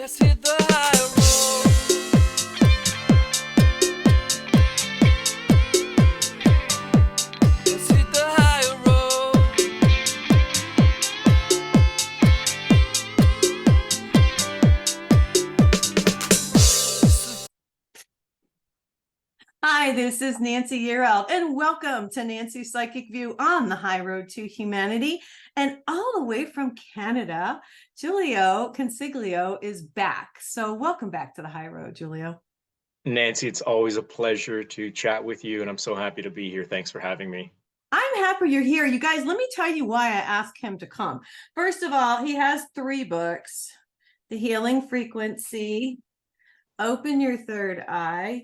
Let's hit the high road. Let's hit the high road. Hi, this is Nancy Yeareld, and welcome to Nancy's Psychic View on the High Road to Humanity. And all the way from Canada, Jiulio Consiglio is back. So welcome back to the High Road, Jiulio. Nancy, it's always a pleasure to chat with you, and I'm so happy to be here. Thanks for having me. I'm happy you're here. You guys, let me tell you why I asked him to come. First of all, he has 3 books: The Healing Frequency, Open Your Third Eye,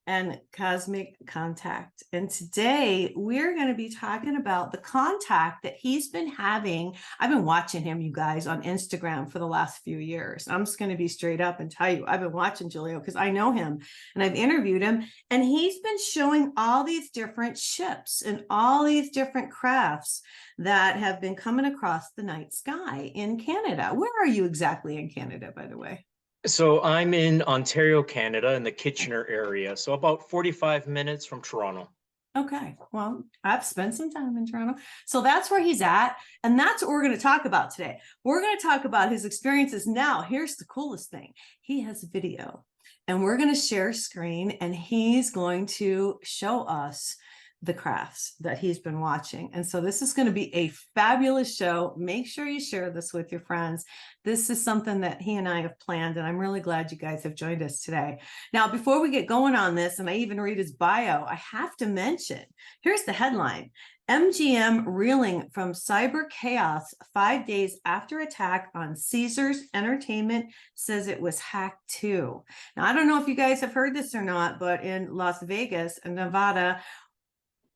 and Cosmic Contact. And today we're going to be talking about the contact that he's been having. I've been watching him, you guys, on Instagram for the last few years. I'm just going to be straight up and tell you, I've been watching Jiulio because I know him and I've interviewed him, and he's been showing all these different ships and all these different crafts that have been coming across the night sky in Canada. Where are you exactly in Canada, by the way? So I'm in Ontario, Canada, in the Kitchener area, so about 45 minutes from Toronto. Okay, well, I've spent some time in Toronto. So that's where he's at. And that's what we're going to talk about today. We're going to talk about his experiences. Now, here's the coolest thing. He has a video, and we're going to share screen, and he's going to show us the crafts that he's been watching. And so this is going to be a fabulous show. Make sure you share this with your friends. This is something that he and I have planned, and I'm really glad you guys have joined us today. Now, before we get going on this, and I even read his bio, I have to mention, here's the headline: MGM reeling from cyber chaos 5 days after attack on Caesars Entertainment, says it was hacked too. Now, I don't know if you guys have heard this or not, but in Las Vegas and Nevada,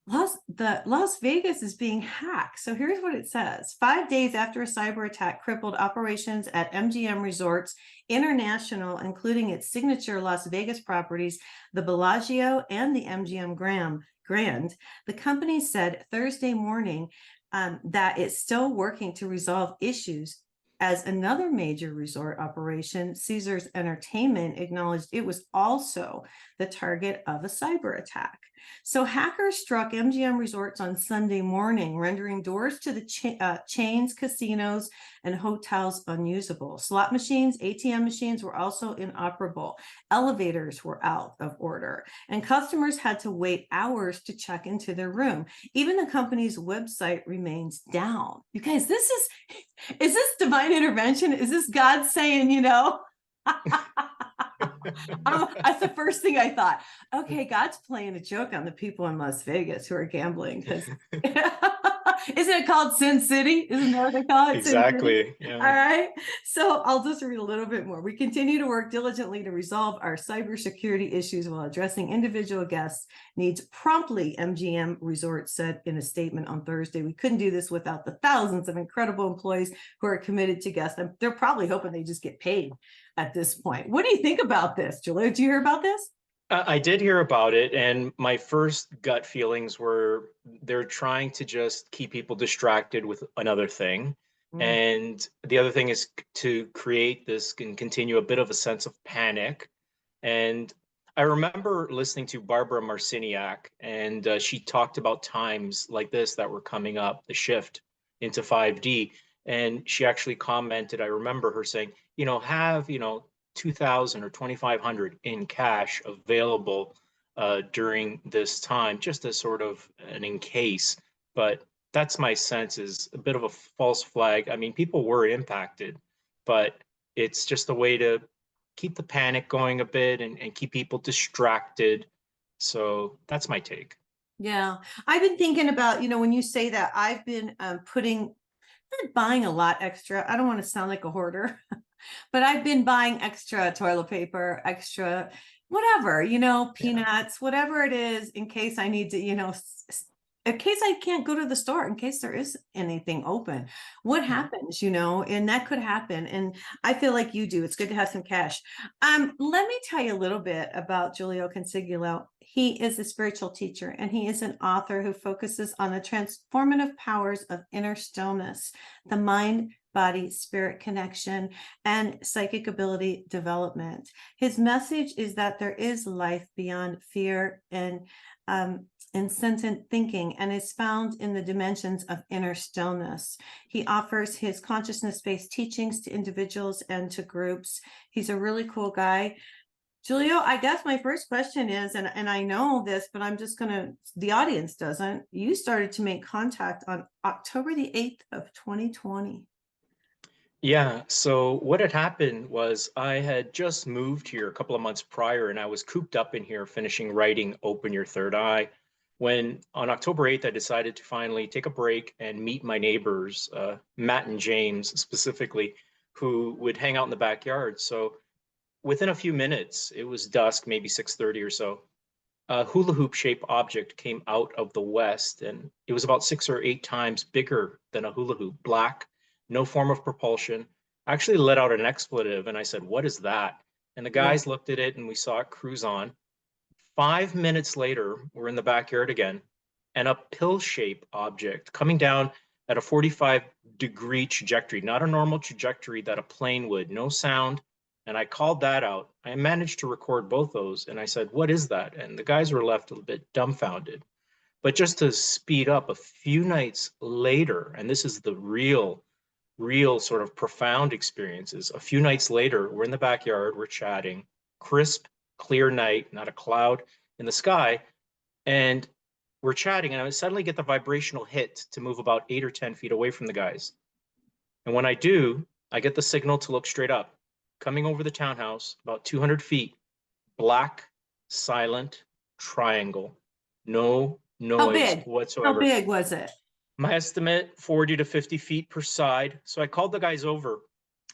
Las Vegas is being hacked. So here's what it says. 5 days after a cyber attack crippled operations at MGM Resorts International, including its signature Las Vegas properties, the Bellagio and the MGM Grand, the company said Thursday morning that it's still working to resolve issues, as another major resort operation, Caesars Entertainment, acknowledged it was also the target of a cyber attack. So hackers struck MGM Resorts on Sunday morning, rendering doors to the chains, casinos, and hotels unusable. Slot machines, ATM machines were also inoperable. Elevators were out of order, and customers had to wait hours to check into their room. Even the company's website remains down. You guys, is this divine intervention? Is this God saying, that's the first thing I thought. Okay, God's playing a joke on the people in Las Vegas who are gambling, because isn't it called Sin City? Isn't that what they call it? Exactly. Yeah. All right. So I'll just read a little bit more. We continue to work diligently to resolve our cybersecurity issues while addressing individual guests' needs promptly, MGM Resorts said in a statement on Thursday. We couldn't do this without the thousands of incredible employees who are committed to guests. They're probably hoping they just get paid at this point. What do you think about this, Julia? Did you hear about this? I did hear about it, and my first gut feelings were they're trying to just keep people distracted with another thing. And the other thing is to create this and continue a bit of a sense of panic. And I remember listening to Barbara Marciniak, and she talked about times like this that were coming up, the shift into 5D. And she actually commented, I remember her saying, have, 2,000 or 2,500 in cash available during this time, just as sort of an in case. But that's my sense, is a bit of a false flag. I mean, people were impacted, but it's just a way to keep the panic going a bit and keep people distracted. So that's my take. Yeah, I've been thinking about, when you say that, I've been buying a lot extra. I don't want to sound like a hoarder, but I've been buying extra toilet paper, extra whatever, peanuts, whatever it is, in case I need to, in case I can't go to the store, in case there is anything open, what happens, you know? And that could happen. And I feel like you do. It's good to have some cash. Let me tell you a little bit about Giulio Consiglio. He is a spiritual teacher and he is an author who focuses on the transformative powers of inner stillness, the mind, body, spirit connection, and psychic ability development. His message is that there is life beyond fear and incessant thinking, and is found in the dimensions of inner stillness. He offers his consciousness-based teachings to individuals and to groups. He's a really cool guy. Julio, I guess my first question is, and I know this, but I'm just gonna, the audience doesn't, you started to make contact on October the 8th of 2020. Yeah, so what had happened was I had just moved here a couple of months prior and I was cooped up in here finishing writing Open Your Third Eye. When on October 8th, I decided to finally take a break and meet my neighbors, Matt and James specifically, who would hang out in the backyard. So within a few minutes, it was dusk, maybe 6:30 or so, a hula hoop shaped object came out of the west, and it was about 6 or 8 times bigger than a hula hoop, black, no form of propulsion. I actually let out an expletive and I said, "What is that?" And the Yeah. guys looked at it and we saw it cruise on. 5 minutes later, we're in the backyard again, and a pill shaped object coming down at a 45-degree trajectory, not a normal trajectory that a plane would, no sound. And I called that out. I managed to record both those. And I said, "What is that?" And the guys were left a bit dumbfounded. But just to speed up, a few nights later, and this is the real sort of profound experiences. A few nights later, we're in the backyard, we're chatting, crisp, clear night, not a cloud in the sky. And we're chatting, and I suddenly get the vibrational hit to move about 8 or 10 feet away from the guys. And when I do, I get the signal to look straight up. Coming over the townhouse, about 200 feet, black, silent triangle, no How noise big? How whatsoever. big was it? My estimate, 40 to 50 feet per side. So I called the guys over.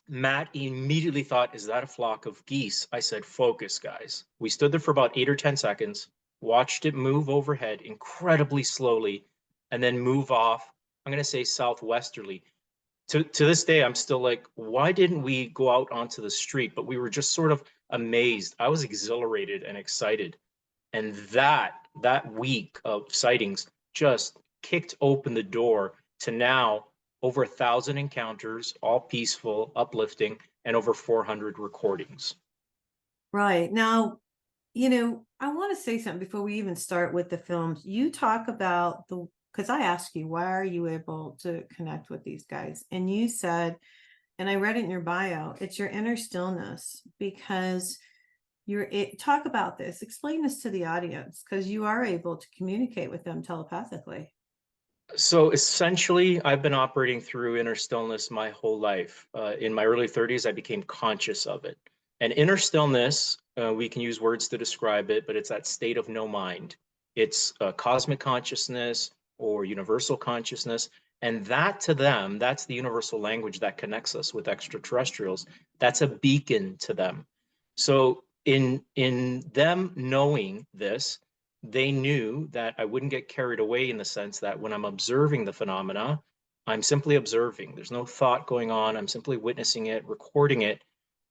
Matt immediately thought, "Is that a flock of geese?" I said, "Focus, guys." We stood there for about 8 or 10 seconds, watched it move overhead incredibly slowly, and then move off, I'm going to say southwesterly. To this day, I'm still like, why didn't we go out onto the street? But we were just sort of amazed. I was exhilarated and excited. And that week of sightings just kicked open the door to now over 1,000 encounters, all peaceful, uplifting, and over 400 recordings. Right. Now, you know, I want to say something before we even start with the films. You talk about the, because I asked you, why are you able to connect with these guys? And you said, and I read it in your bio, it's your inner stillness, because talk about this, explain this to the audience, because you are able to communicate with them telepathically. So essentially, I've been operating through inner stillness my whole life. In my early 30s, I became conscious of it. And inner stillness, we can use words to describe it, but it's that state of no mind. It's cosmic consciousness or universal consciousness. And that to them, that's the universal language that connects us with extraterrestrials. That's a beacon to them. So in them knowing this, they knew that I wouldn't get carried away in the sense that when I'm observing the phenomena, I'm simply observing. There's no thought going on. I'm simply witnessing it, recording it.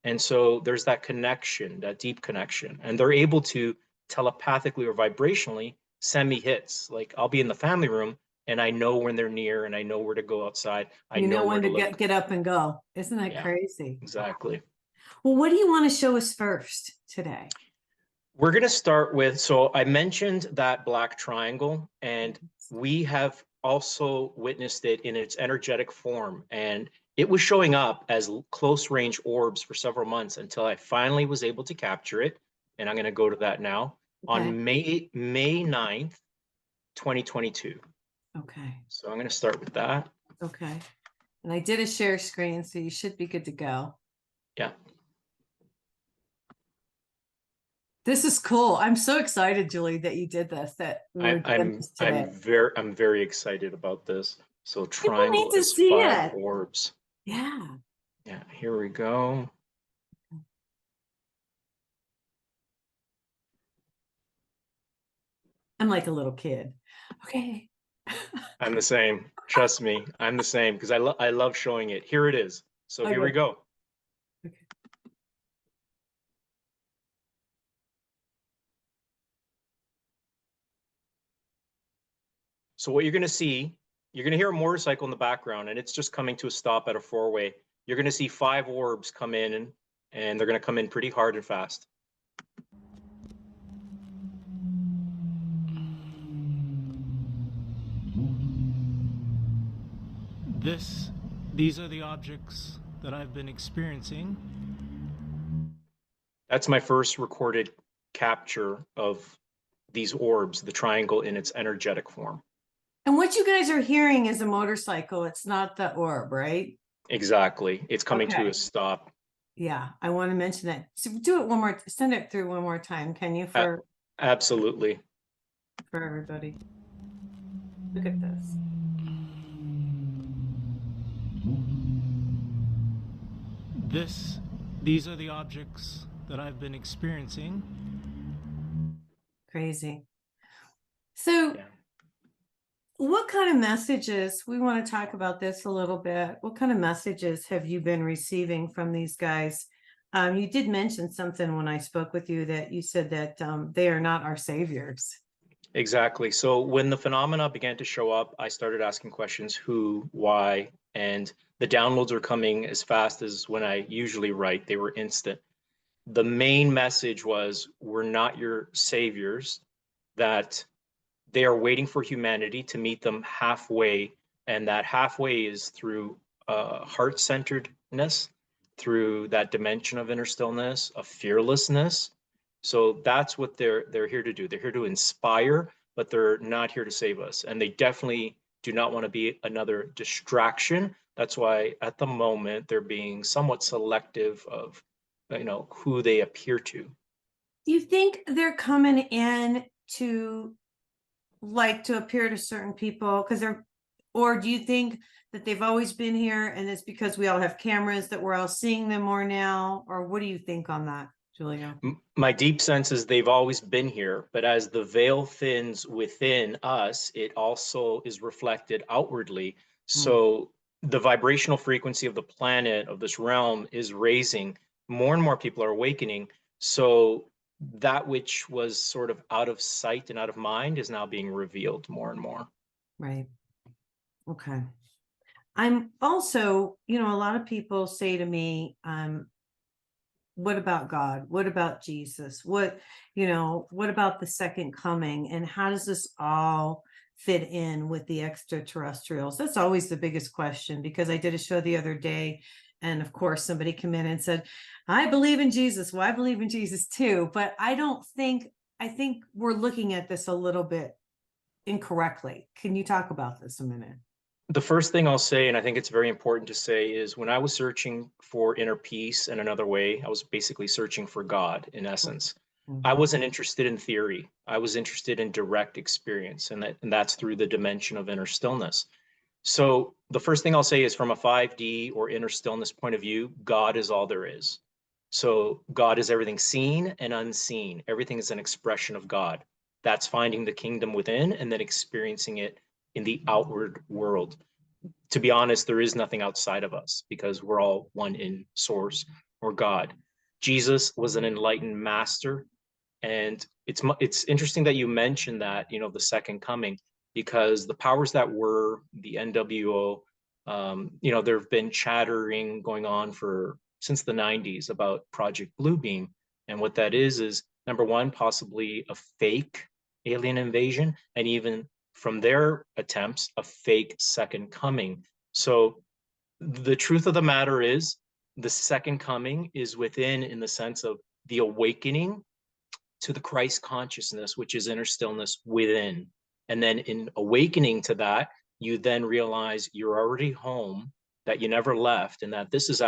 And so there's that connection, that deep connection. And they're able to telepathically or vibrationally send me hits. Like I'll be in the family room and I know when they're near and I know where to go outside. I You know know where when to to look. get up and go. Isn't that Yeah, crazy? exactly. Well, what do you want to show us first today? We're going to start with, so I mentioned that black triangle, and we have also witnessed it in its energetic form. And it was showing up as close range orbs for several months until I finally was able to capture it. And I'm going to go to that now Okay. on May 9th, 2022. Okay. So I'm going to start with that. Okay. And I did a share screen, so you should be good to go. Yeah. This is cool. I'm so excited, Julie, that you did this, that we're doing this today. I'm very excited about this. So People need triangle to is see 5 it. orbs. Yeah. Yeah, here we go. I'm like a little kid. Okay. I'm the same. Trust me, I'm the same because I love showing it. Here it is. So here we Okay. go. Okay. So what you're going to see, you're going to hear a motorcycle in the background, and it's just coming to a stop at a four-way. You're going to see 5 orbs come in, and they're going to come in pretty hard and fast. These are the objects that I've been experiencing. That's my first recorded capture of these orbs, the triangle in its energetic form. And what you guys are hearing is a motorcycle. It's not the orb, right? Exactly. It's coming to Okay. a stop. Yeah, I want to mention that. So do it one more, send it through one more time, can you, Absolutely. for everybody? Look at this. These are the objects that I've been experiencing. Crazy. So Yeah. what kind of messages, we want to talk about this a little bit. What kind of messages have you been receiving from these guys? You did mention something when I spoke with you that you said that they are not our saviors. Exactly. So when the phenomena began to show up, I started asking questions: who, why, and the downloads are coming as fast as when I usually write. They were instant. The main message was, we're not your saviors, that they are waiting for humanity to meet them halfway, and that halfway is through heart-centeredness, through that dimension of inner stillness, of fearlessness. So that's what they're here to do. They're here to inspire, but they're not here to save us. And they definitely do not want to be another distraction. That's why at the moment they're being somewhat selective of, who they appear to. Do you think they're coming in to appear to certain people because or do you think that they've always been here and it's because we all have cameras that we're all seeing them more now? Or what do you think on that, Julio? My deep sense is they've always been here, but as the veil thins within us, it also is reflected outwardly. So the vibrational frequency of the planet, of this realm, is raising. More and more people are awakening. So that which was sort of out of sight and out of mind is now being revealed more and more. Right. Okay. I'm also, a lot of people say to me, what about God? What about Jesus? What about the second coming? And how does this all fit in with the extraterrestrials? That's always the biggest question, because I did a show the other day, and of course somebody came in and said, I believe in Jesus. Well, I believe in Jesus too, but I think we're looking at this a little bit incorrectly. Can you talk about this a minute? The first thing I'll say, and I think it's very important to say, is when I was searching for inner peace in another way, I was basically searching for God in essence. I wasn't interested in theory. I was interested in direct experience, and that's through the dimension of inner stillness. So the first thing I'll say is, from a 5D or inner stillness point of view, God is all there is. So God is everything seen and unseen. Everything is an expression of God. That's finding the kingdom within and then experiencing it in the outward world. To be honest, there is nothing outside of us because we're all one in source or God. Jesus was an enlightened master. And it's interesting that you mentioned that, the second coming, because the powers that were, the NWO, there have been chattering going on since the 90s about Project Bluebeam. And what that is number one, possibly a fake alien invasion, and even from their attempts, a fake second coming. So the truth of the matter is, the second coming is within, in the sense of the awakening to the Christ consciousness, which is inner stillness within. And then in awakening to that, you then realize you're already home, that you never left, and that this is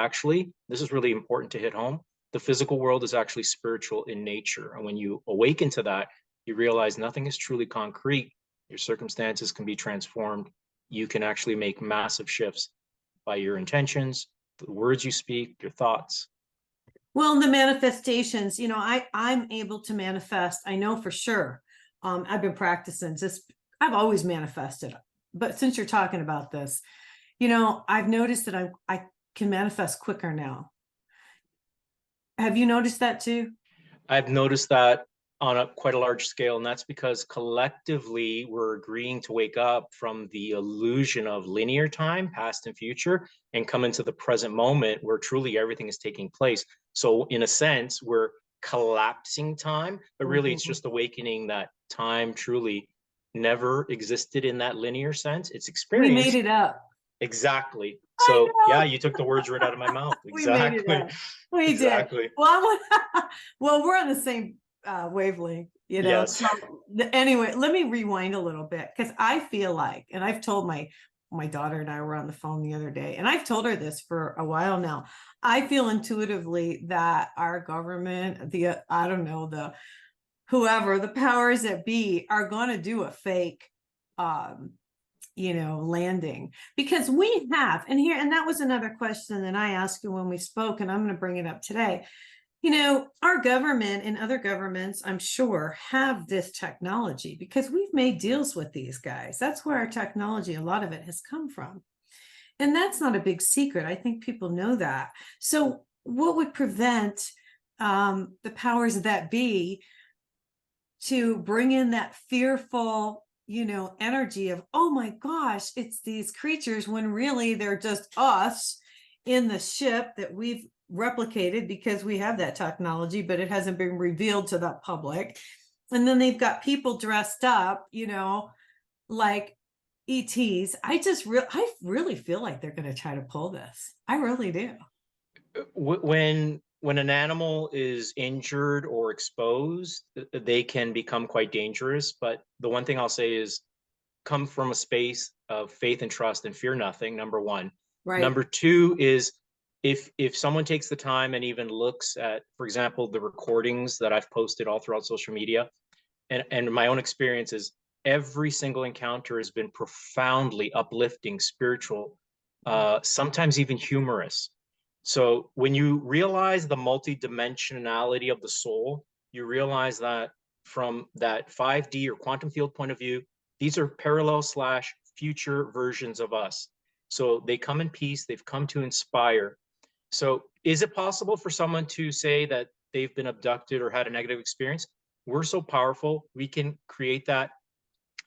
really important to hit home. The physical world is actually spiritual in nature. And when you awaken to that, you realize nothing is truly concrete. Your circumstances can be transformed. You can actually make massive shifts by your intentions, the words you speak, your thoughts. Well, the manifestations, I'm able to manifest. I know for sure. I've been practicing this. I've always manifested. but since you're talking about this, I've noticed that I can manifest quicker now. Have you noticed that too? I've noticed that on a quite a large scale, and that's because collectively we're agreeing to wake up from the illusion of linear time, past and future, and come into the present moment where truly everything is taking place. So in a sense, we're collapsing time, but really it's just awakening that time truly never existed in that linear sense. It's We made experienced. it up. Exactly. I So yeah, know. you took the words right out of my mouth. We made it Exactly. up. We Exactly. did. Well, well, we're on the same wavelength, Yes. So anyway, let me rewind a little bit, because I feel like, and I've told my daughter and I were on the phone the other day, and I've told her this for a while now. I feel intuitively that our government, I don't know, the powers that be are going to do a fake landing, because we have, and that was another question that I asked you when we spoke, and I'm going to bring it up today. Our government and other governments, I'm sure, have this technology because we've made deals with these guys. That's where our technology, a lot of it has come from. And that's not a big secret. I think people know that. So what would prevent the powers that be to bring in that fearful energy of, oh my gosh, it's these creatures, when really they're just us in the ship that we've replicated because we have that technology, but it hasn't been revealed to the public. And then they've got people dressed up, like ETs. I really feel like they're going to try to pull this. I really do. When an animal is injured or exposed, they can become quite dangerous. But the one thing I'll say is come from a space of faith and trust and fear nothing, number one. Right. Number two is if someone takes the time and even looks at, for example, the recordings that I've posted all throughout social media, and my own experience is every single encounter has been profoundly uplifting, spiritual, sometimes even humorous. So when you realize the multidimensionality of the soul, you realize that from that 5D or quantum field point of view, these are parallel / future versions of us. So they come in peace, they've come to inspire. So is it possible for someone to say that they've been abducted or had a negative experience? We're so powerful, we can create that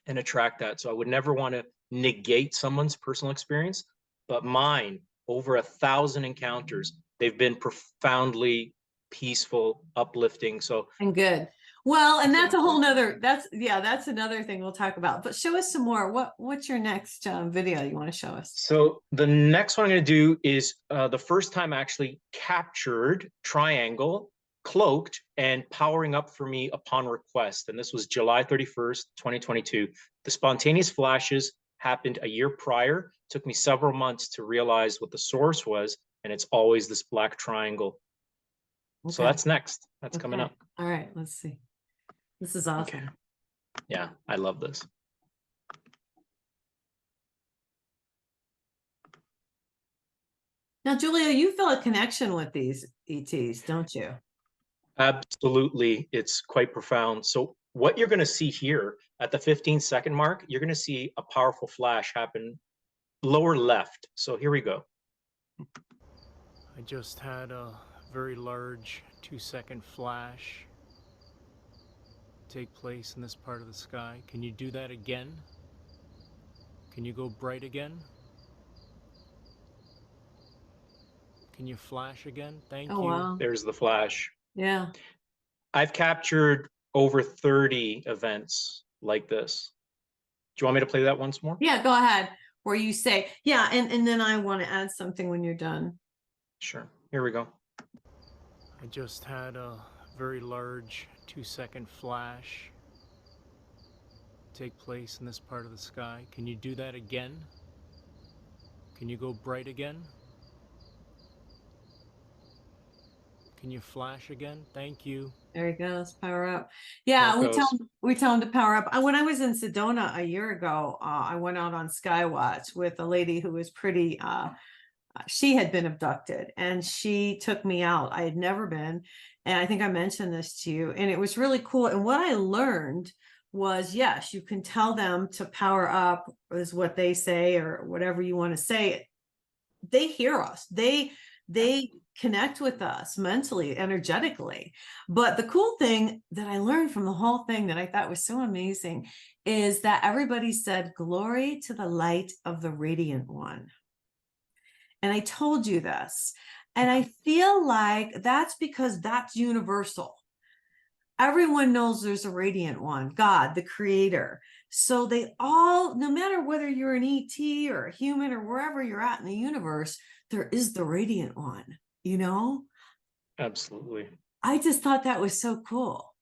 and attract that. So I would never want to negate someone's personal experience, but mine, over 1,000 encounters, they've been profoundly peaceful, uplifting. So and good. Well, and that's a Exactly. whole nother, that's another thing we'll talk about, but show us some more. What's your next video you want to show us? So the next one I'm going to do is the first time I actually captured triangle, cloaked, and powering up for me upon request. And this was July 31st, 2022. The spontaneous flashes happened a year prior. Took me several months to realize what the source was, and it's always this black triangle. So Okay. that's next. That's coming Okay. up. All right, let's see. This is awesome. Okay. Yeah, I love this. Now, Julio, you feel a connection with these ETs, don't you? Absolutely. It's quite profound. So what you're going to see here at the 15-second mark, you're going to see a powerful flash happen lower left. So here we go. I just had a very large 2-second flash take place in this part of the sky. Can you do that again? Can you go bright again? Can you flash again? Thank you. Wow. There's the flash. Yeah. I've captured over 30 events like this. Do you want me to play that once more? Yeah, go ahead. Where you say, yeah, and then I want to add something when you're done. Sure. Here we go. I just had a very large 2-second flash take place in this part of the sky. Can you do that again? Can you go bright again? Can you flash again? Thank you. There he goes, power up. Yeah, There it we tell him to power up. When I was in Sedona a year ago, I went out on Skywatch with a lady who was pretty, she had been abducted, and she took me out. I had never been, and I think I mentioned this to you, and it was really cool. And what I learned was, yes, you can tell them to power up, is what they say, or whatever you want to say. They hear us. They connect with us mentally, energetically. But the cool thing that I learned from the whole thing that I thought was so amazing is that everybody said, "Glory to the light of the radiant one." And I told you this. And I feel like that's because that's universal. Everyone knows there's a radiant one, God, the creator. So they all, no matter whether you're an ET or a human or wherever you're at in the universe, there is the radiant one, you know? Absolutely. I just thought that was so cool.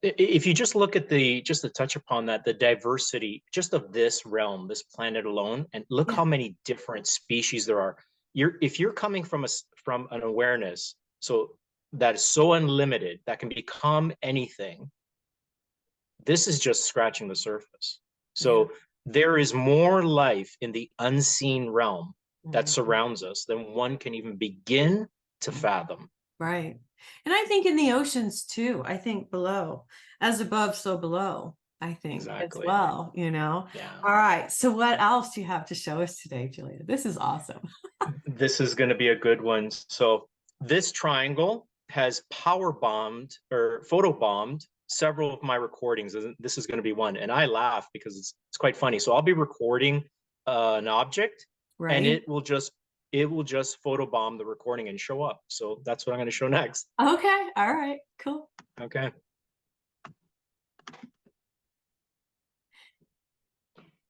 If you just look at just to touch upon that, the diversity just of this realm, this planet alone, and look Yeah. how many different species there are. If you're coming from from an awareness, so that is so unlimited, that can become anything. This is just scratching the surface. So there is more life in the unseen realm that surrounds us than one can even begin to fathom. Right. And I think in the oceans too. I think below, as above, so below, I think Exactly. as well, you know? Yeah. All right. So what else do you have to show us today, Julia? This is awesome. This is going to be a good one. So this triangle has power bombed or photo bombed several of my recordings. This is going to be one. And I laugh because it's quite funny. So I'll be recording an object, Right. and it will just photobomb the recording and show up. So that's what I'm going to show next. Okay. All right. Cool. Okay.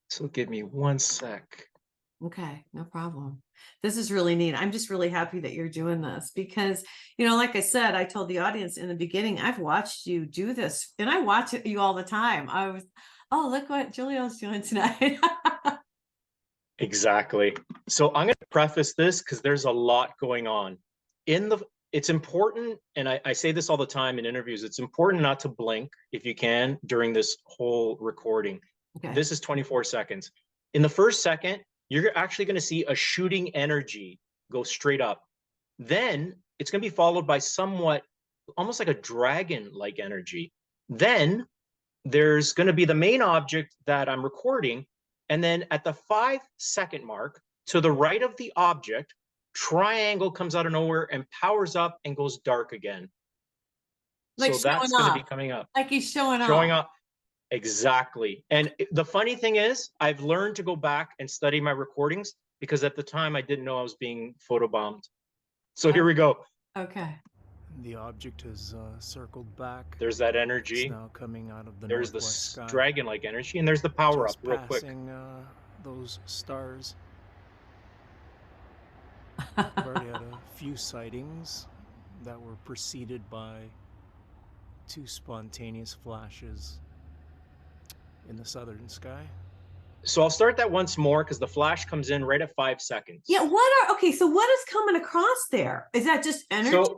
So give me one sec. Okay, no problem. This is really neat. I'm just really happy that you're doing this because, you know, like I said, I told the audience in the beginning, I've watched you do this and I watch you all the time. Oh, look what Jiulio's doing tonight. Exactly. So I'm going to preface this because there's a lot going on. It's important, and I say this all the time in interviews, it's important not to blink if you can during this whole recording. Okay. This is 24 seconds. In the first second, you're actually going to see a shooting energy go straight up. Then it's going to be followed by somewhat almost like a dragon-like energy. Then there's going to be the main object that I'm recording. And then at the 5-second mark, to the right of the object, triangle comes out of nowhere and powers up and goes dark again. Like so that's going to be coming up. Like he's showing up. Exactly. And the funny thing is, I've learned to go back and study my recordings because at the time I didn't know I was being photobombed. So here we go. Okay. The object has circled back. There's that energy. It's now coming out of the There's northwest sky. dragon-like energy, and there's the power Just up real quick. passing those stars. I've already had a few sightings that were preceded by 2 spontaneous flashes in the southern sky. So I'll start that once more because the flash comes in right at 5 seconds. Yeah. Okay. So what is coming across there? Is that just energy?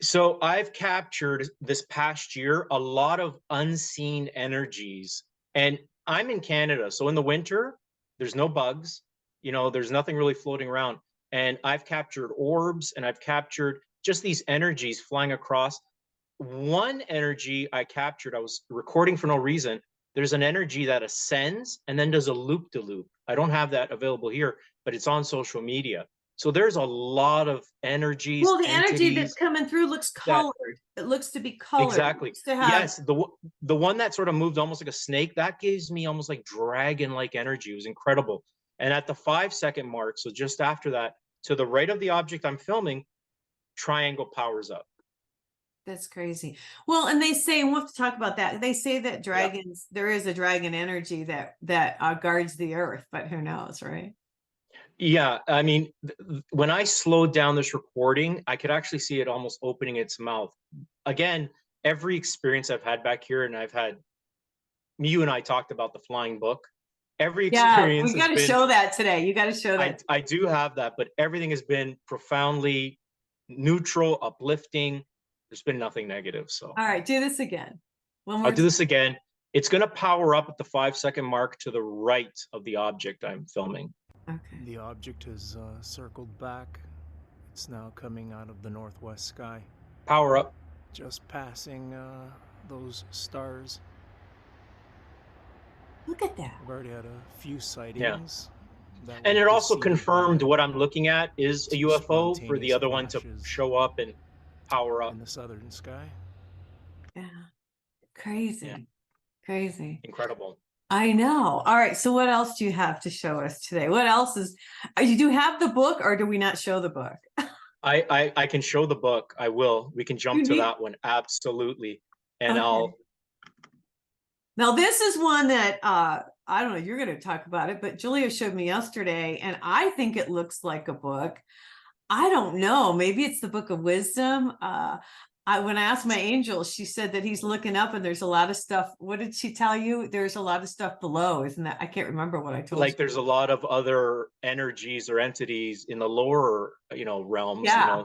So I've captured this past year a lot of unseen energies, and I'm in Canada. So in the winter, there's no bugs, there's nothing really floating around. And I've captured orbs, and I've captured just these energies flying across. One energy I captured, I was recording for no reason. There's an energy that ascends and then does a loop-de-loop. I don't have that available here, but it's on social media. So there's a lot of energies. Well, the energy that's coming through looks colored. It looks to be colored. Exactly. Yes, the one that sort of moved almost like a snake, that gives me almost like dragon-like energy. It was incredible. And at the 5-second mark, so just after that, to the right of the object I'm filming, triangle powers up. That's crazy. Well, and they say, and we'll have to talk about that. They say that dragons, there is a dragon energy that guards the earth, but who knows, right? Yeah, I mean, when I slowed down this recording, I could actually see it almost opening its mouth. Again, every experience I've had back here, and you and I talked about the flying book. Every experience. Yeah, we got to show that today. You got to show that. I do have that, but everything has been profoundly neutral, uplifting. There's been nothing negative. So. All right, do this again. I'll do this again. It's going to power up at the 5-second mark to the right of the object I'm filming. Okay. The object has circled back. It's now coming out of the northwest sky. Power up. Just passing those stars. Look at that. I've already had a few sightings. That And were it also preceded confirmed by what I'm looking at is a 2 UFO for the spontaneous other one to flashes show up and power up. in the southern sky. Yeah. Crazy. Yeah. Crazy. Incredible. I know. All right. So what else do you have to show us today? What else is, you do have the book or do we not show the book? I can show the book. I will. We can jump You to need- that one. Absolutely. And Okay. Now this is one that I don't know, you're going to talk about it, but Julia showed me yesterday and I think it looks like a book. I don't know. Maybe it's the Book of Wisdom. When I asked my angel, she said that he's looking up and there's a lot of stuff. What did she tell you? There's a lot of stuff below, isn't that? I can't remember what I told like you. there's a lot of other energies or entities in the lower, realms, Yeah.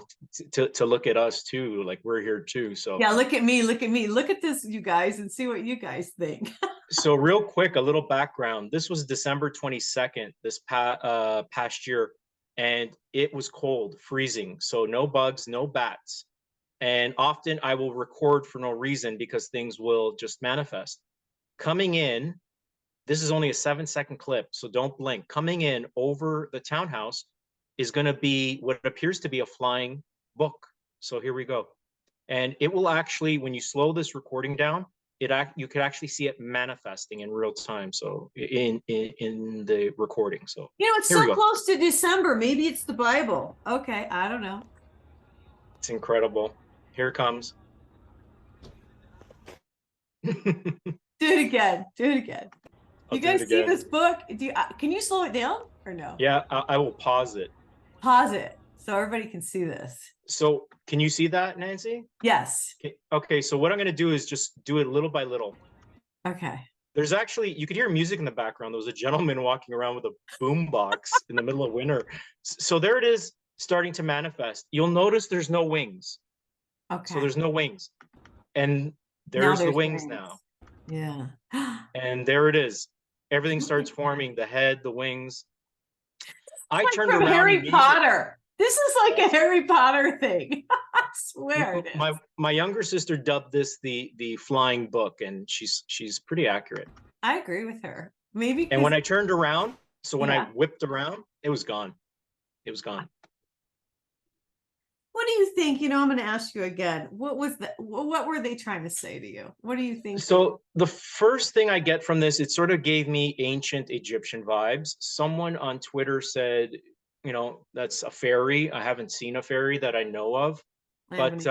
to look at us too. Like we're here too. So Yeah, look at me, look at me, look at this, you guys, and see what you guys think. so real quick, a little background. This was December 22nd, this past year, and it was cold, freezing. So no bugs, no bats. And often I will record for no reason because things will just manifest. Coming in, this is only a 7-second clip, so don't blink. Coming in over the townhouse is going to be what appears to be a flying book. So here we go. And it will actually, when you slow this recording down, you could actually see it manifesting in real time. So in the recording. So It's here we so go. close to December. Maybe it's the Bible. Okay, I don't know. It's incredible. Here it comes. Do it again. Do it again. I'll You do it guys see again. this book? Can you slow it down or no? Yeah, I will pause it. Pause it so everybody can see this. So can you see that, Nancy? Yes. Okay, so what I'm going to do is just do it little by little. Okay. There's actually, you could hear music in the background. There was a gentleman walking around with a boom box in the middle of winter. So there it is, starting to manifest. You'll notice there's no wings. Okay. So there's no wings. And there's the wings now. Yeah. And there it is. Everything starts forming, the head, the wings. I Like turned from around Harry immediately. Potter. This is like a Harry Potter thing. I swear it is. My younger sister dubbed this the flying book, and she's pretty accurate. I agree with her. Maybe. And when I turned around, so when I Yeah. whipped around, it was gone. It was gone. What do you think? I'm going to ask you again. What were they trying to say to you? What do you think? So the first thing I get from this, it sort of gave me ancient Egyptian vibes. Someone on Twitter said, that's a fairy. I haven't seen a fairy that I know of, but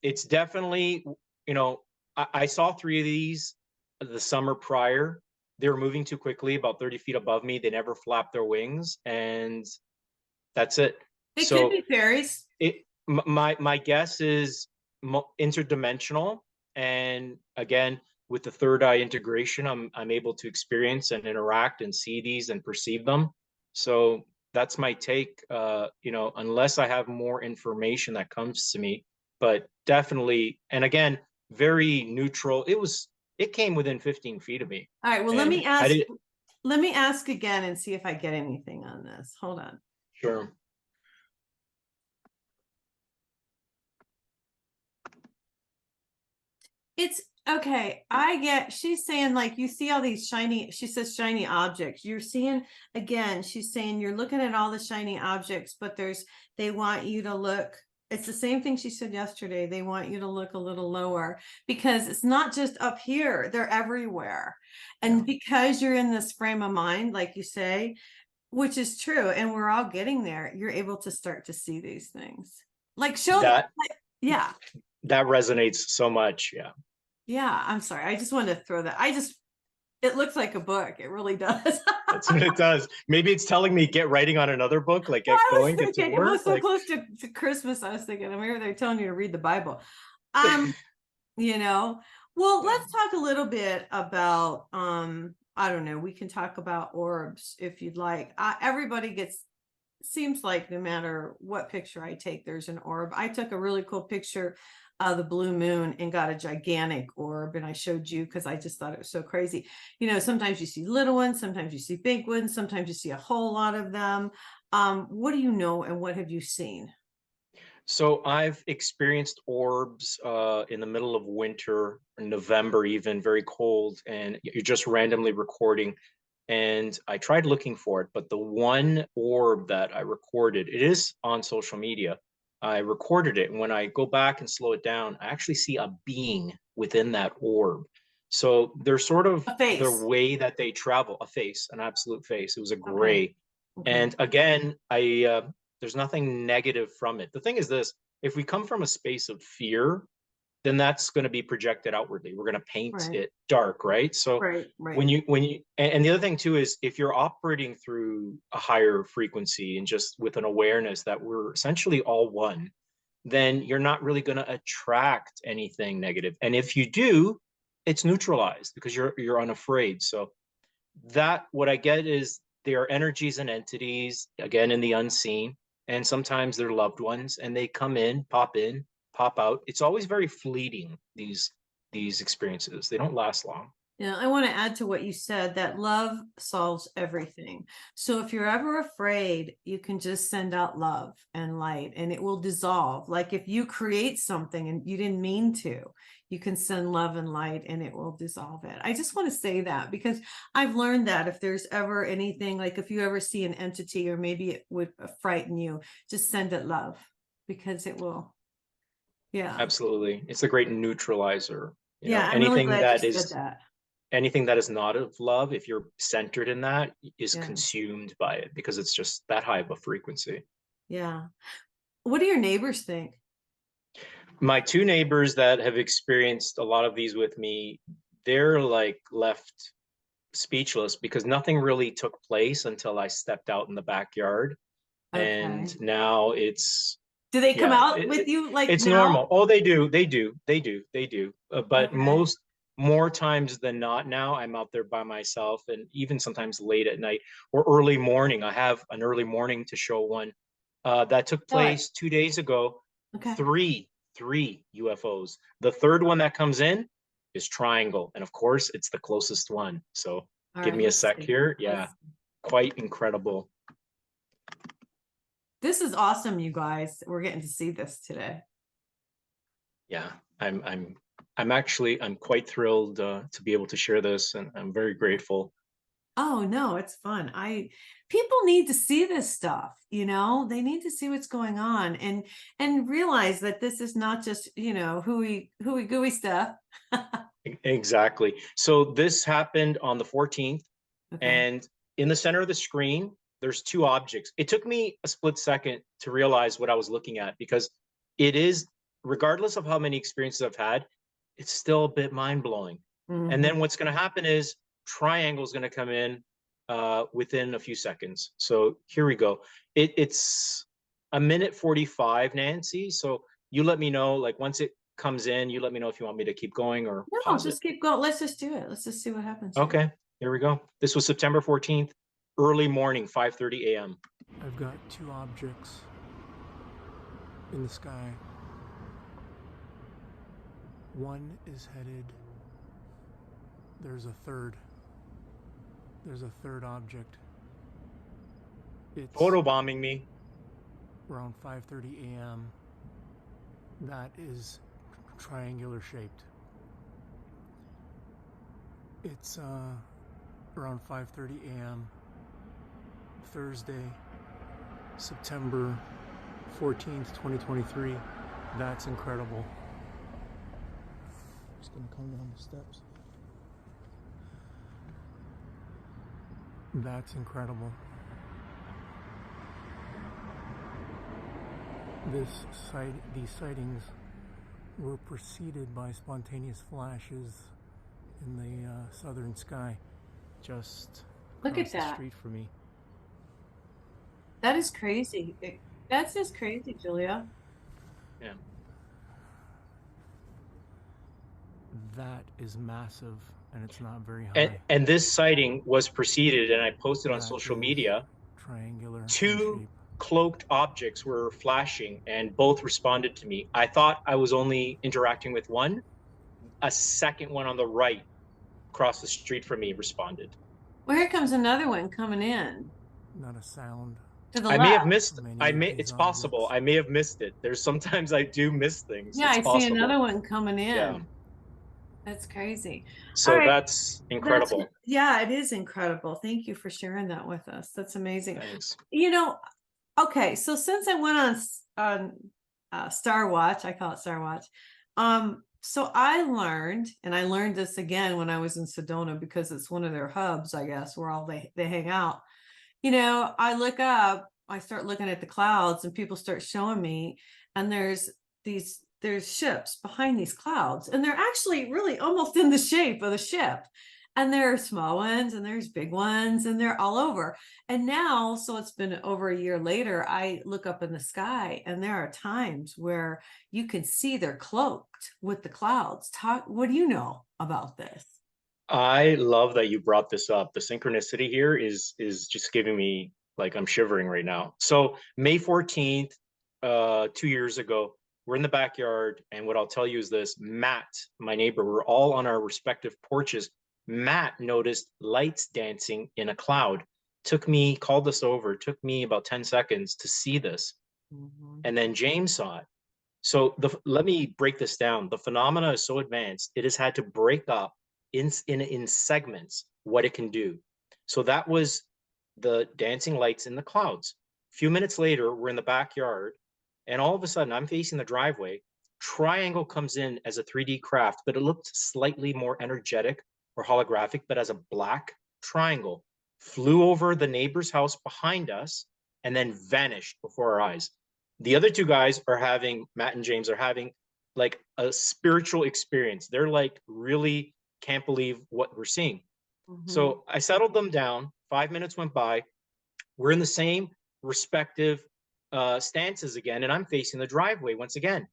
it's definitely, I saw 3 of these the summer prior. They were moving too quickly, about 30 feet above me. They never flapped their wings, and that's it. They could be fairies. My guess is interdimensional, and again, with the third eye integration, I'm able to experience and interact and see these and perceive them. So that's my take. Unless I have more information that comes to me, but definitely, and again, very neutral. It came within 15 feet of me. All right. Well, let me ask again and see if I get anything on this. Hold on. Sure. It's okay. She's saying like you see all these she says shiny objects. You're seeing again, she's saying you're looking at all the shiny objects, but they want you to look. It's the same thing she said yesterday. They want you to look a little lower because it's not just up here, they're everywhere. And because you're in this frame of mind, like you say, which is true, and we're all getting there, you're able to start to see these things. Like show that. Yeah. That resonates so much. Yeah. Yeah. I'm sorry. I just wanted to throw that. It looks like a book. It really does. That's what it does. Maybe it's telling me get writing on another book, like get going, get to work. It was so close to Christmas. I was thinking, maybe they're telling you to read the Bible. Well, let's talk a little bit about, I don't know, we can talk about orbs if you'd like. Everybody seems like no matter what picture I take, there's an orb. I took a really cool picture of the blue moon and got a gigantic orb, and I showed you because I just thought it was so crazy. Sometimes you see little ones, sometimes you see big ones, sometimes you see a whole lot of them. What do you know and what have you seen? So I've experienced orbs in the middle of winter, in November, even very cold, and you're just randomly recording. And I tried looking for it, but the one orb that I recorded, it is on social media. I recorded it, and when I go back and slow it down, I actually see a being within that orb. So they're sort of A the face. way that they travel, a face, an absolute face. It was a Okay. gray. Okay. And again, there's nothing negative from it. The thing is this, if we come from a space of fear, then that's going to be projected outwardly. We're going to paint Right. it dark, right? So Right. Right. and the other thing too is if you're operating through a higher frequency and just with an awareness that we're essentially all one, then you're not really going to attract anything negative. And if you do, it's neutralized because you're unafraid. So that what I get is they are energies and entities, again, in the unseen, and sometimes they're loved ones, and they come in, pop out. It's always very fleeting, these experiences. They don't last long. Yeah, I want to add to what you said that love solves everything. So if you're ever afraid, you can just send out love and light and it will dissolve. Like if you create something and you didn't mean to, you can send love and light and it will dissolve it. I just want to say that because I've learned that if there's ever anything, like if you ever see an entity or maybe it would frighten you, just send it love because it will. Yeah. Absolutely. It's a great neutralizer. Yeah, I'm really glad you said that. Anything that is not of love, if you're centered in that, is Yeah. consumed by it because it's just that high of a frequency. Yeah. What do your neighbors think? My two neighbors that have experienced a lot of these with me, they're like left speechless because nothing really took place until I stepped out in the backyard. Okay. And now it's, Do they come yeah, out with you like it's now? normal. Oh, they do. But Okay. more times than not now, I'm out there by myself, and even sometimes late at night or early morning. I have an early morning to show one that took Tell it. place 2 days ago. Okay. Three UFOs. The third one that comes in is triangle, and of course, it's the closest one. So All give right, me a let's sec see. here. Yeah, quite incredible. This is awesome, you guys. We're getting to see this today. Yeah, I'm actually quite thrilled to be able to share this, and I'm very grateful. Oh no, it's fun. People need to see this stuff, you know, they need to see what's going on and realize that this is not just, you know, hooey gooey stuff. Exactly. So this happened on the 14th, Okay. and in the center of the screen, there's two objects. It took me a split second to realize what I was looking at because it is, regardless of how many experiences I've had, it's still a bit mind-blowing. And then what's going to happen is triangle is going to come in within a few seconds. So here we go. It's a minute 45, Nancy. So you let me know, like once it comes in, you let me know if you want me to keep going or No, pause just it. keep going. Let's just do it. Let's just see what happens. Here. Okay, here we go. This was September 14th, early morning, 5:30 a.m. I've got two objects in the sky. One is headed. There's a third object. It's Photobombing me. around 5:30 a.m. That is triangular shaped. It's around 5:30 a.m. Thursday, September 14th, 2023. That's incredible. Just gonna come down the steps. That's incredible. These sightings were preceded by spontaneous flashes in the southern sky, just Look at across the that. street from me. That is crazy. That's just crazy, Julia. Yeah. That is massive, and it's not very high. And this sighting was preceded, and I posted on That social is media. triangular in Two shape. cloaked objects were flashing, and both responded to me. I thought I was only interacting with one. A second one on the right, across the street from me, responded. Well, here comes another one coming in. Not a sound. To the I may have left. missed. Many of these It's possible. objects. I may have missed it. There's sometimes I do miss things. Yeah, It's I see another possible. one coming Yeah. in. That's crazy. All So right. that's That's, incredible. yeah, it is incredible. Thank you for sharing that with us. That's amazing. Thanks. You know, okay, so since I went on Star Watch, I call it Star Watch. So I learned, and I learned this again when I was in Sedona because it's one of their hubs, I guess, where all they hang out. You know, I look up, I start looking at the clouds, and people start showing me, and there's ships behind these clouds, and they're actually really almost in the shape of the ship. And there are small ones and there's big ones and they're all over. And now, so it's been over a year later, I look up in the sky and there are times where you can see they're cloaked with the clouds. What do you know about this? I love that you brought this up. The synchronicity here is just giving me, like, I'm shivering right now. So May 14th, 2 years ago, we're in the backyard, and what I'll tell you is this: Matt, my neighbor, we're all on our respective porches. Matt noticed lights dancing in a cloud. Called us over, took me about 10 seconds to see this. And then James saw it. So let me break this down. The phenomena is so advanced, it has had to break up in segments what it can do. So that was the dancing lights in the clouds. A few minutes later, we're in the backyard, and all of a sudden, I'm facing the driveway. Triangle comes in as a 3D craft, but it looked slightly more energetic or holographic, but as a black triangle. Flew over the neighbor's house behind us and then vanished before our eyes. The other two guys Matt and James are having like a spiritual experience. They're like, really can't believe what we're seeing. So I settled them down. 5 minutes went by. We're in the same respective stances again, and I'm facing the driveway once again.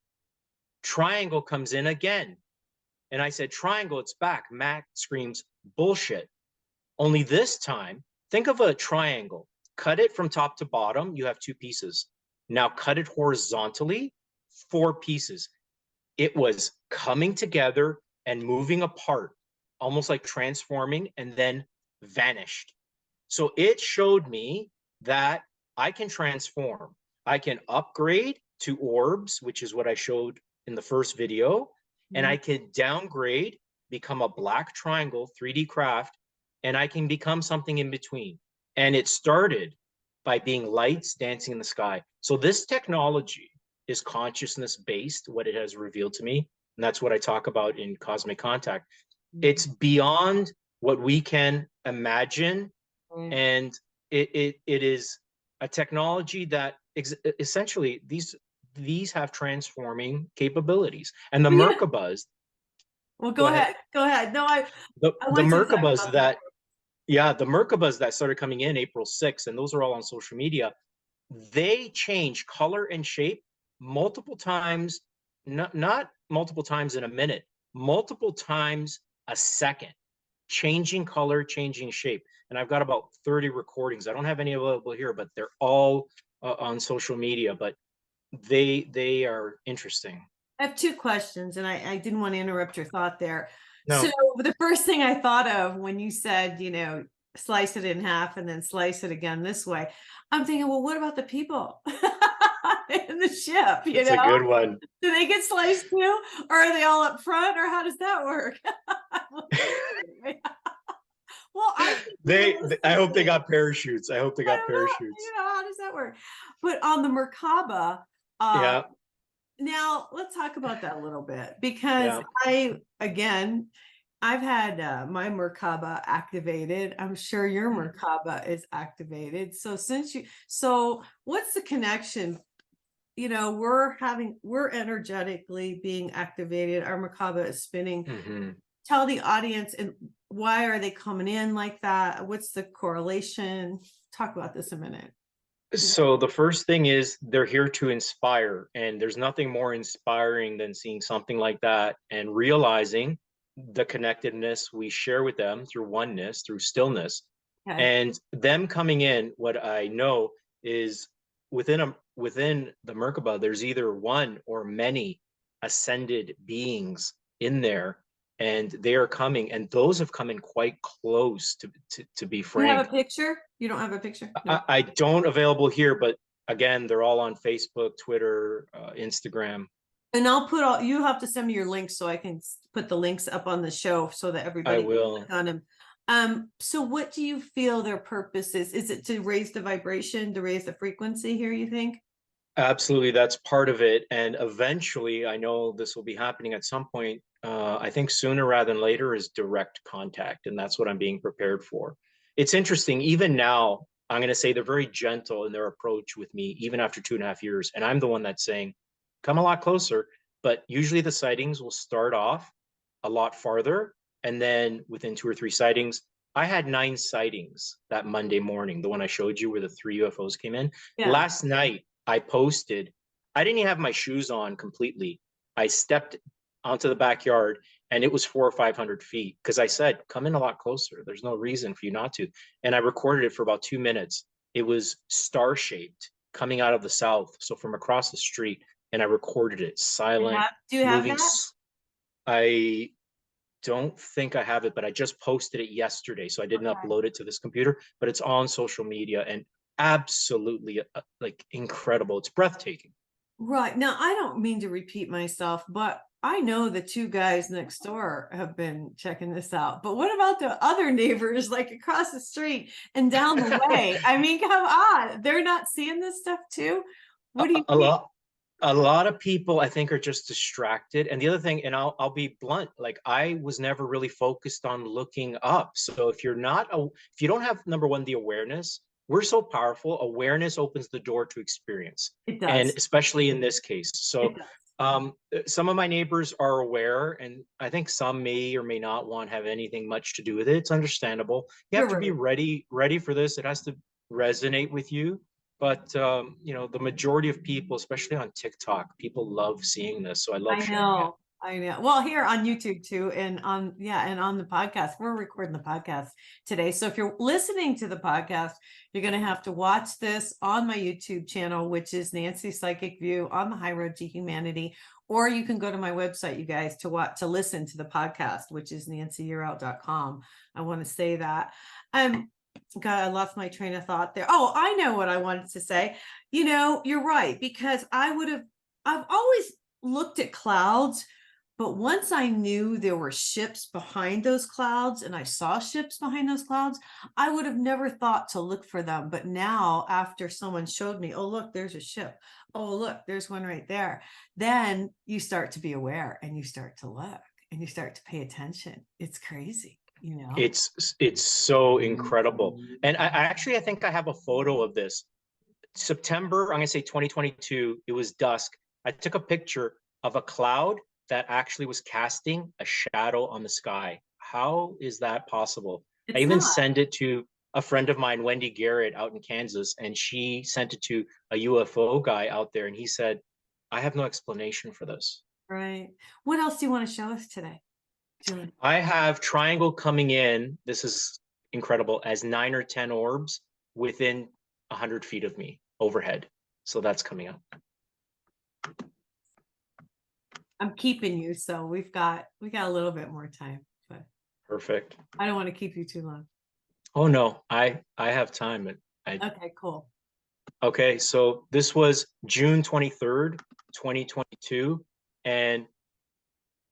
Triangle comes in again. And I said, Triangle, it's back. Matt screams, bullshit. Only this time, think of a triangle. Cut it from top to bottom, you have 2 pieces. Now cut it horizontally, 4 pieces. It was coming together and moving apart, almost like transforming, and then vanished. So it showed me that I can transform. I can upgrade to orbs, which is what I showed in the first video, and I can downgrade, become a black triangle 3D craft, and I can become something in between. And it started by being lights dancing in the sky. So this technology is consciousness based, what it has revealed to me. And that's what I talk about in Cosmic Contact. It's beyond what we can imagine. And it is a technology that essentially these have transforming capabilities. And the Merkabas. Well, go ahead. Go ahead. No, I The want you to talk Merkabas about that, yeah, the Merkabas that started coming in April 6th, and those are all on social media, they change color and shape multiple times, not multiple times in a minute, multiple times a second, changing color, changing shape. And I've got about 30 recordings. I don't have any available here, but they're all on social media, but they are interesting. I have 2 questions, and I didn't want to interrupt your thought there. No. So the first thing I thought of when you said, you know, slice it in half and then slice it again this way, I'm thinking, well, what about the people in the ship? You It's know, a good one. do they get sliced too, or are they all up front, or how does that work? Well, I hope they got parachutes. I hope they got parachutes. You know, how does that work? But on the Merkaba, Yeah. now let's talk about that a little bit, because I've had my Merkaba activated. I'm sure your Merkaba is activated. So what's the connection? You know, we're energetically being activated. Our Merkaba is spinning. Tell the audience, and why are they coming in like that? What's the correlation? Talk about this a minute. So the first thing is they're here to inspire, and there's nothing more inspiring than seeing something like that and realizing the connectedness we share with them through oneness, through stillness. Okay. And them coming in, what I know is within the Merkaba, there's either one or many ascended beings in there, and they are coming, and those have come in quite close to be You frank. have a picture? You don't have a picture? No. I don't available here, but again, they're all on Facebook, Twitter, Instagram. And I'll put all, you have to send me your links so I can put the links up on the show so that everybody I can will. click on them. So what do you feel their purpose is? Is it to raise the vibration, to raise the frequency here, you think? Absolutely, that's part of it. And eventually, I know this will be happening at some point. I think sooner rather than later is direct contact, and that's what I'm being prepared for. It's interesting, even now, I'm going to say they're very gentle in their approach with me, even after 2.5 years. And I'm the one that's saying, come a lot closer. But usually the sightings will start off a lot farther. And then within 2 or 3 sightings, I had 9 sightings that Monday morning, the one I showed you where the 3 UFOs came in. Yeah. Last night, I posted, I didn't even have my shoes on completely. I stepped onto the backyard and it was 400 or 500 feet because I said, come in a lot closer. There's no reason for you not to. And I recorded it for about 2 minutes. It was star shaped coming out of the south. So from across the street, and I recorded it silent. Do you have moving. that? I don't think I have it, but I just posted it yesterday. So I didn't Okay. upload it to this computer, but it's on social media and absolutely like incredible. It's breathtaking. Right. Now, I don't mean to repeat myself, but I know the 2 guys next door have been checking this out. But what about the other neighbors like across the street and down the way? I mean, come on. They're not seeing this stuff too? What do you think? A lot of people I think are just distracted. And the other thing, and I'll be blunt, like I was never really focused on looking up. So if you're not, if you don't have, number one, the awareness, we're so powerful. Awareness opens the door to experience. It does. And especially in this case. So some of my neighbors are aware, and I think some may or may not want to have anything much to do with it. It's understandable. You have to be ready for this. It has to resonate with you. But you know, the majority of people, especially on TikTok, people love seeing this. So I love sharing it. I know. Well, here on YouTube too, and on the podcast, we're recording the podcast today. So if you're listening to the podcast, you're going to have to watch this on my YouTube channel, which is Nancy Psychic View on the High Road to Humanity, or you can go to my website, you guys, to listen to the podcast, which is nancyyearout.com. I want to say that. God, I lost my train of thought there. Oh, I know what I wanted to say. You know, you're right, because I've always looked at clouds, but once I knew there were ships behind those clouds and I saw ships behind those clouds, I would have never thought to look for them. But now, after someone showed me, oh, look, there's a ship. Oh, look, there's one right there. Then you start to be aware and you start to look and you start to pay attention. It's crazy. You know, it's so incredible. And I think I have a photo of this. September, I'm gonna say 2022, it was dusk. I took a picture of a cloud that actually was casting a shadow on the sky. How is that possible? I even sent it to a friend of mine, Wendy Garrett, out in Kansas, and she sent it to a UFO guy out there, and he said, I have no explanation for this. Right. What else do you want to show us today, Julie? I have triangle coming in. This is incredible, as 9 or 10 orbs within 100 feet of me overhead. So that's coming up. I'm keeping you, so we got a little bit more time, but perfect. I don't want to keep you too long. Oh no, I have time. Okay, cool. Okay, so this was June 23rd, 2022, and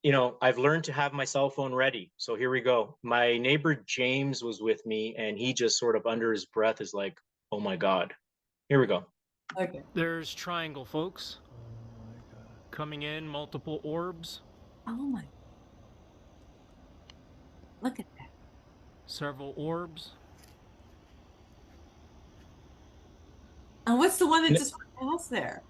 you know, I've learned to have my cell phone ready. So here we go. My neighbor James was with me, and he just sort of under his breath is like, oh my God. Here we go. Okay. There's triangle, folks. Coming in, multiple orbs. Oh my. Look at that. Several orbs. And what's the one that just went past there?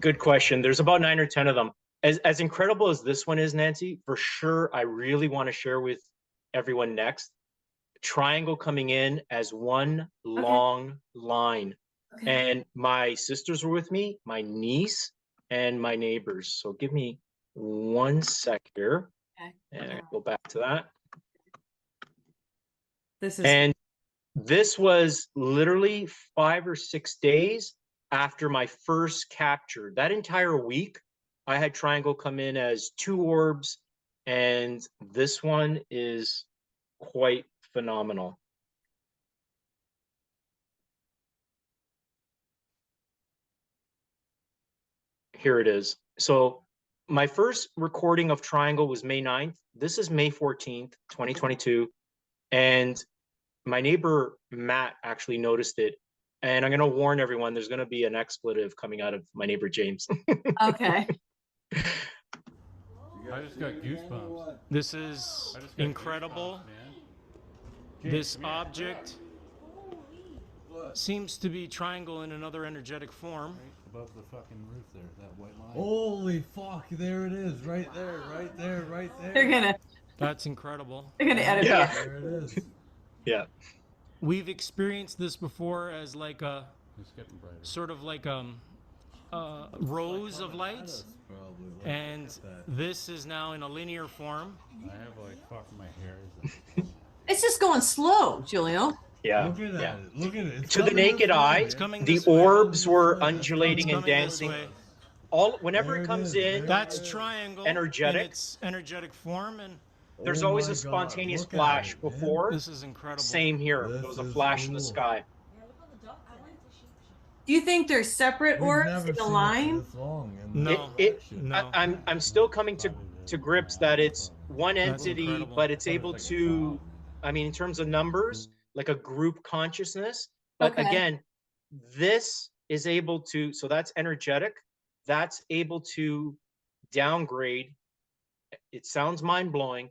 Good question. There's about 9 or 10 of them. As incredible as this one is, Nancy, for sure, I really want to share with everyone next. Triangle coming in as one long line. Okay. And my sisters were with me, my niece, and my neighbors. So give me 1 sec here. Okay. And I go back to that. This was literally 5 or 6 days after my first capture. That entire week, I had triangle come in as 2 orbs and this one is quite phenomenal. Here it is. So my first recording of triangle was May 9th. This is May 14th, 2022. And my neighbor, Matt, actually noticed it. And I'm going to warn everyone, there's going to be an expletive coming out of my neighbor, James. Okay. I just got goosebumps. This is incredible. This object seems to be triangle in another energetic form. Right above the fucking roof there, that white line. Holy fuck, there it is, right there, right there, right there. That's incredible. They're gonna edit Yeah. it. There it is. Yeah. We've experienced this before as like a It's getting brighter. sort of like rows of lights, Probably. Look and at that. this is now in a linear form. I have like fuck my hair. It's just going slow, Julio. Yeah. Look at that. Yeah. Look at it. It's To the coming naked this way, eye, man. It's coming the this way. orbs were It's undulating and coming this dancing. way. Whenever There it it comes is, in, there. That's triangle Energetic. in its energetic form, and there's Oh always my a spontaneous God, look at flash it, man. before. this is incredible. Same here. This There was a is flash in the cool. sky. Do you think they're separate We've orbs never in a seen it line? this long in No. the It- action. No. I'm still coming to grips that it's one That's entity, incredible. but it's able to, I mean, in terms of numbers, like a group consciousness. But Okay. again, this is able to, so that's energetic. That's able to downgrade. It sounds mind blowing.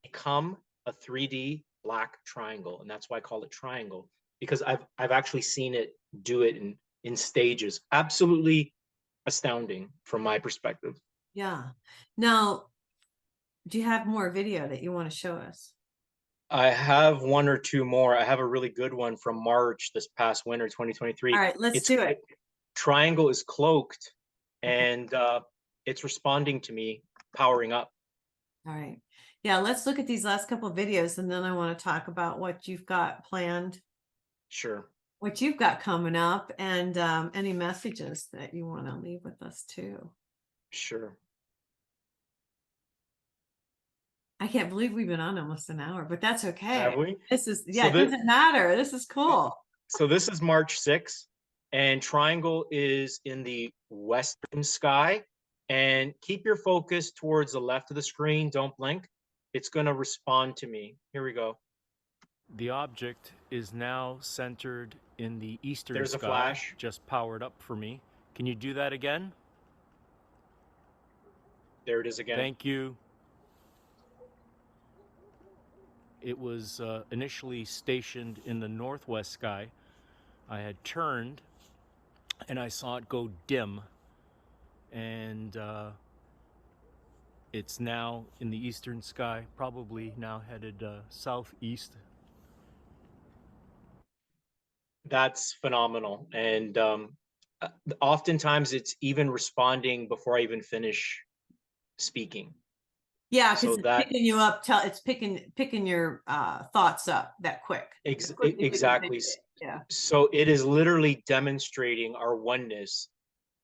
Become a 3D black triangle, and that's why I call it triangle, because I've actually seen it do it in stages. Absolutely astounding from my perspective. Yeah. Now, do you have more video that you want to show us? I have one or two more. I have a really good one from March this past winter, 2023. All right, let's It's do it. Triangle is cloaked, Okay. and it's responding to me, powering up. All right. Yeah, let's look at these last couple of videos, and then I want to talk about what you've got planned, Sure. what you've got coming up, and any messages that you want to leave with us too. Sure. I can't believe we've been on almost an hour, but that's okay. Have we? This is, yeah, it this- doesn't matter. This is cool. So this is March 6th, and triangle is in the western sky. And keep your focus towards the left of the screen. Don't blink. It's going to respond to me. Here we go. The object is now centered in the eastern There's a sky, flash. just powered up for me. Can you do that again? There it is again. Thank you. It was initially stationed in the northwest sky. I had turned and I saw it go dim, and it's now in the eastern sky, probably now headed southeast. That's phenomenal. And oftentimes it's even responding before I even finish speaking. Yeah, because So it's that- picking you up. It's picking your thoughts up that quick. Exactly. Yeah. So it is literally demonstrating our oneness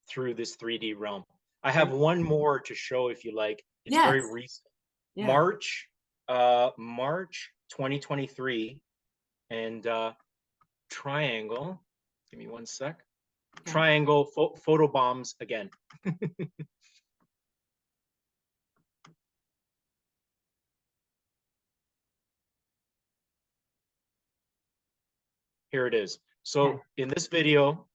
through this 3D realm. I have one more to show if you like. It's very Yes. recent. Yeah. March 2023, and triangle. Give me one sec. Okay. Triangle photo bombs again. Here it is. So Okay. in this video,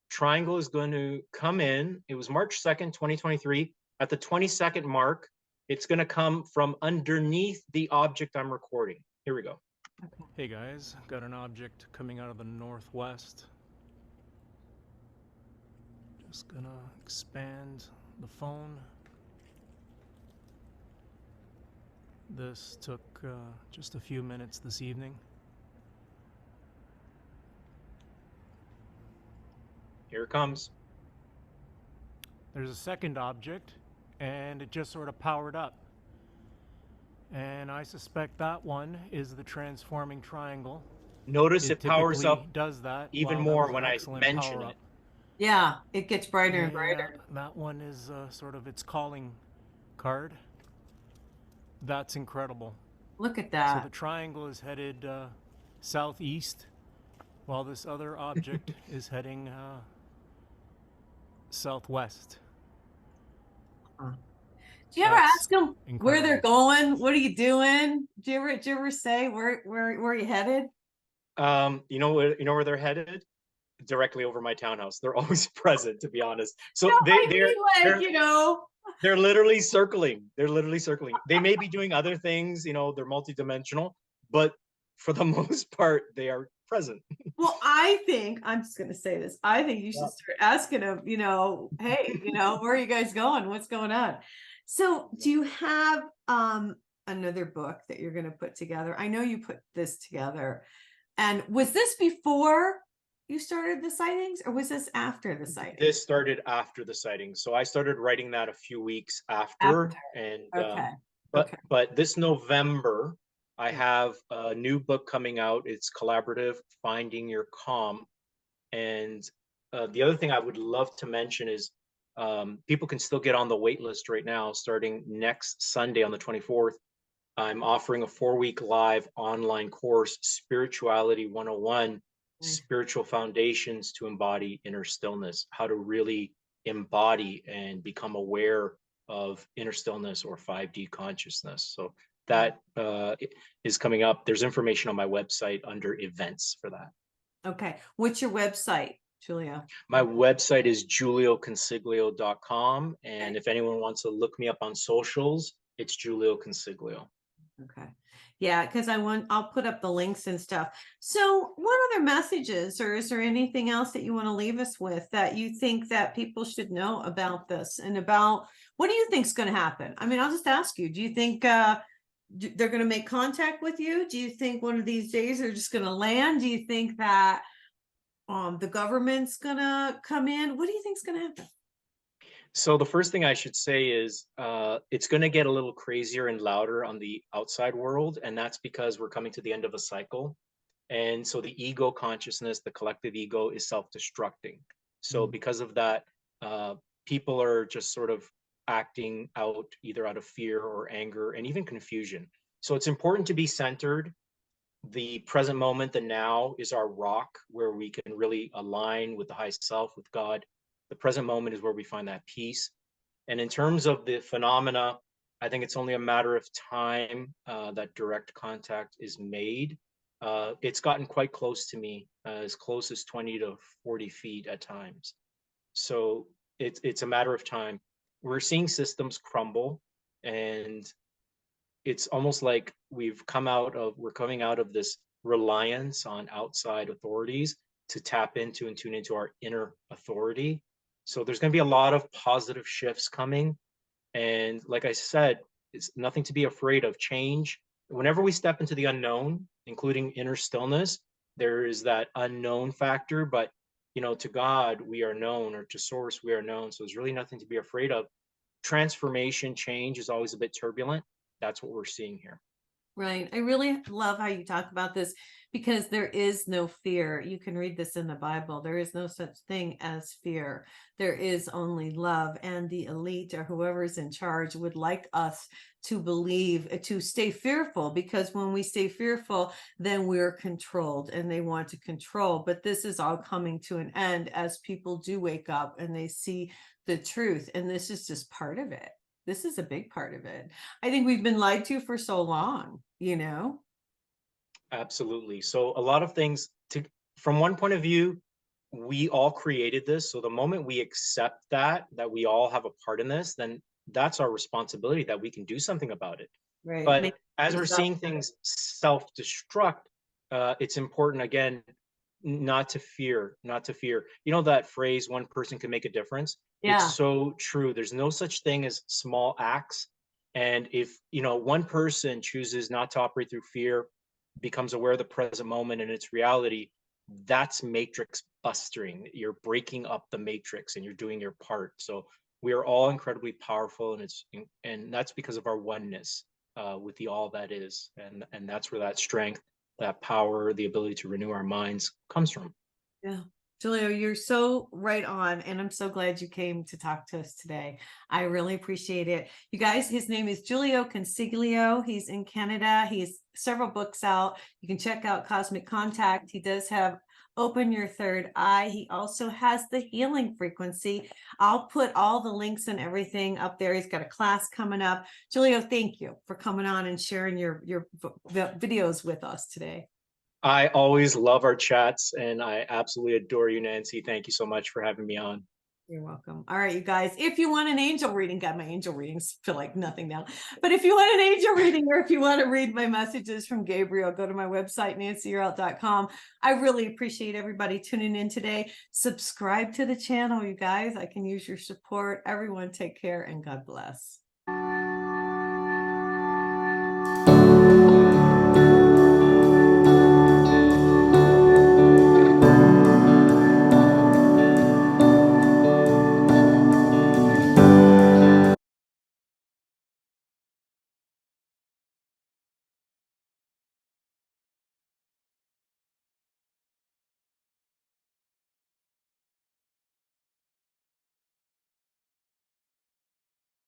triangle is going to come in. It was March 2nd, 2023. At the 22nd mark, it's going to come from underneath the object I'm recording. Here we go. Okay. Hey guys, got an object coming out of the northwest. Just gonna expand the phone. This took just a few minutes this evening. Here it comes. There's a second object, and it just sort of powered up. And I suspect that one is the transforming triangle. Notice it powers typically up does that. even Wow, that more was an when I excellent mention power it. up. Yeah, it gets brighter and Yeah, brighter. that one is sort of its calling card. That's incredible. Look at So that. the triangle is headed southeast, while this other object is heading southwest. Do you ever That's ask them where they're incredible. going? What are you doing? Do you ever say where you headed? You know where they're headed? Directly over my townhouse. They're always present, to be honest. So No, I they're mean, like, they're you know. they're literally circling. They're literally circling. They may be doing other things, they're multidimensional, but for the most part, they are present. Well, I think I'm just going to say this. I think you should Yeah. start asking them, hey, where are you guys going? What's going on? So, do you have another book that you're going to put together? I know you put this together. And was this before you started the sightings, or was this after the sightings? This started after the sighting. So I started writing that a few weeks after. And Okay. but this November, I have a new book coming out. It's collaborative, Finding Your Calm. And the other thing I would love to mention is people can still get on the wait list right now, starting next Sunday on the 24th. I'm offering a 4-week live online course, Spirituality 101, Spiritual Foundations to Embody Inner Stillness, how to really embody and become aware of inner stillness or 5D consciousness. So that is coming up. There's information on my website under events for that. Okay. What's your website, Julio? My website is julioconsiglio.com. And if anyone wants to look me up on socials, it's Julio Consiglio. Okay. Yeah, because I'll put up the links and stuff. So what other messages, or is there anything else that you want to leave us with that you think that people should know about this, and about what do you think is going to happen? I mean, I'll just ask you, do you think they're going to make contact with you? Do you think one of these days they're just going to land? Do you think that the government's going to come in? What do you think is going to happen? So the first thing I should say is it's going to get a little crazier and louder on the outside world, and that's because we're coming to the end of a cycle. And so the ego consciousness, the collective ego, is self-destructing. So because of that, people are just sort of acting out either out of fear or anger and even confusion. So it's important to be centered. The present moment, the now, is our rock where we can really align with the high self, with God. The present moment is where we find that peace. And in terms of the phenomena, I think it's only a matter of time that direct contact is made. It's gotten quite close to me, as close as 20 to 40 feet at times. So it's a matter of time. We're seeing systems crumble, and it's almost like we're coming out of this reliance on outside authorities to tap into and tune into our inner authority. So there's going to be a lot of positive shifts coming. And like I said, it's nothing to be afraid of. Change. Whenever we step into the unknown, including inner stillness, there is that unknown factor. But to God, we are known, or to Source, we are known. So there's really nothing to be afraid of. Transformation, change is always a bit turbulent. That's what we're seeing here. Right. I really love how you talk about this, because there is no fear. You can read this in the Bible. There is no such thing as fear. There is only love. And the elite, or whoever's in charge, would like us to believe, to stay fearful, because when we stay fearful, then we're controlled, and they want to control. But this is all coming to an end as people do wake up and they see the truth. And this is just part of it. This is a big part of it. I think we've been lied to for so long, Absolutely. So a lot of things, from one point of view, we all created this. So the moment we accept that we all have a part in this, then that's our responsibility, that we can do something about it. Right. But as we're seeing things self-destruct, it's important, again, not to fear. That phrase, one person can make a difference. Yeah. It's so true. There's no such thing as small acts. And if, one person chooses not to operate through fear, becomes aware of the present moment and its reality, that's matrix busting. You're breaking up the matrix and you're doing your part. So we are all incredibly powerful, and that's because of our oneness with the all that is. And that's where that strength, that power, the ability to renew our minds comes from. Yeah. Julio, you're so right on, and I'm so glad you came to talk to us today. I really appreciate it. You guys, his name is Jiulio Consiglio. He's in Canada. He's several books out. You can check out Cosmic Contact. He does have Open Your Third Eye. He also has the healing frequency. I'll put all the links and everything up there. He's got a class coming up. Julio, thank you for coming on and sharing your videos with us today. I always love our chats, and I absolutely adore you, Nancy. Thank you so much for having me on. You're welcome. All right, you guys, if you want an angel reading, God, my angel readings feel like nothing now. But if you want an angel reading, or if you want to read my messages from Gabriel, go to my website, nancyyearout.com. I really appreciate everybody tuning in today. Subscribe to the channel, you guys. I can use your support. Everyone take care and God bless.